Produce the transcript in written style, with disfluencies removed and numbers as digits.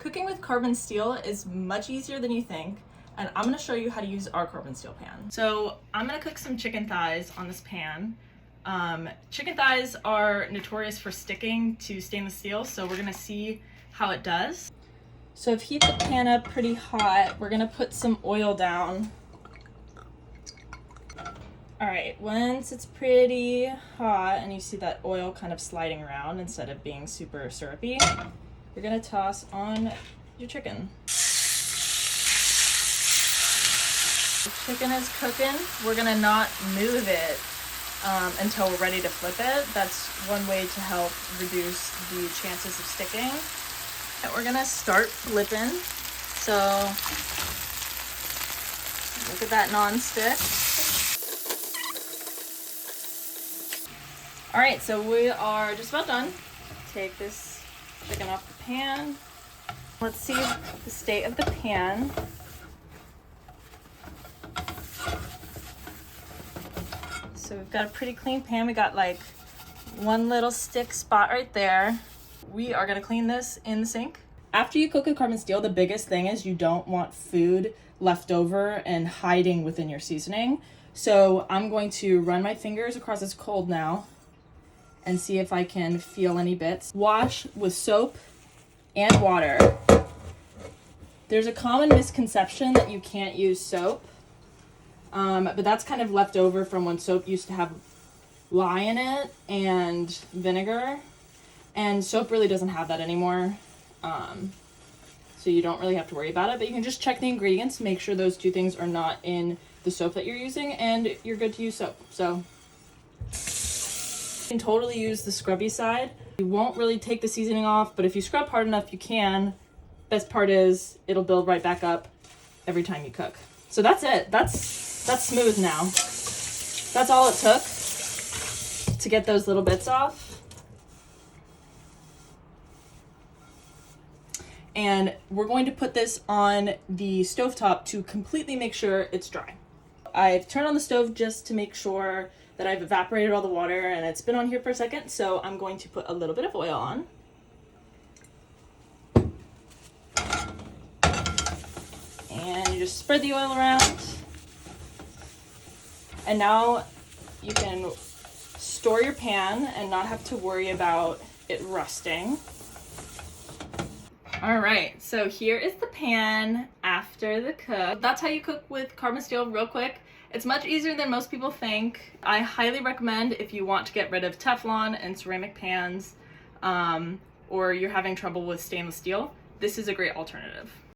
Cooking with carbon steel is much easier than you think, and I'm gonna show you how to use our carbon steel pan. So I'm gonna cook some chicken thighs on this pan. Chicken thighs are notorious for sticking to stainless steel, so we're gonna see how it does. So I've heated the pan up pretty hot. We're gonna put some oil down. All right, once it's pretty hot and you see that oil kind of sliding around instead of being super syrupy, you're gonna toss on your chicken. The chicken is cooking. We're gonna not move it until we're ready to flip it. That's one way to help reduce the chances of sticking. And we're gonna start flipping. So look at that non-stick. All right, so we are just about done. Take this chicken off the pan. Let's see the state of the pan. So we've got a pretty clean pan. We got like one little stick spot right there. We are gonna clean this in the sink. After you cook with carbon steel, the biggest thing is you don't want food left over and hiding within your seasoning. So I'm going to run my fingers across this cold now and see if I can feel any bits. Wash with soap and water. There's a common misconception that you can't use soap, but that's kind of left over from when soap used to have lye in it and vinegar, and soap really doesn't have that anymore. So you don't really have to worry about it, but you can just check the ingredients, make sure those two things are not in the soap that you're using, and you're good to use soap. So you can totally use the scrubby side. You won't really take the seasoning off, but if you scrub hard enough, you can. Best part is it'll build right back up every time you cook. So that's it. That's smooth now. That's all it took to get those little bits off. And we're going to put this on the stovetop to completely make sure it's dry. I've turned on the stove just to make sure that I've evaporated all the water, and it's been on here for a second, so I'm going to put a little bit of oil on. And you just spread the oil around. And now you can store your pan and not have to worry about it rusting. All right, so here is the pan after the cook. That's how you cook with carbon steel real quick. It's much easier than most people think. I highly recommend if you want to get rid of Teflon and ceramic pans, or you're having trouble with stainless steel, this is a great alternative.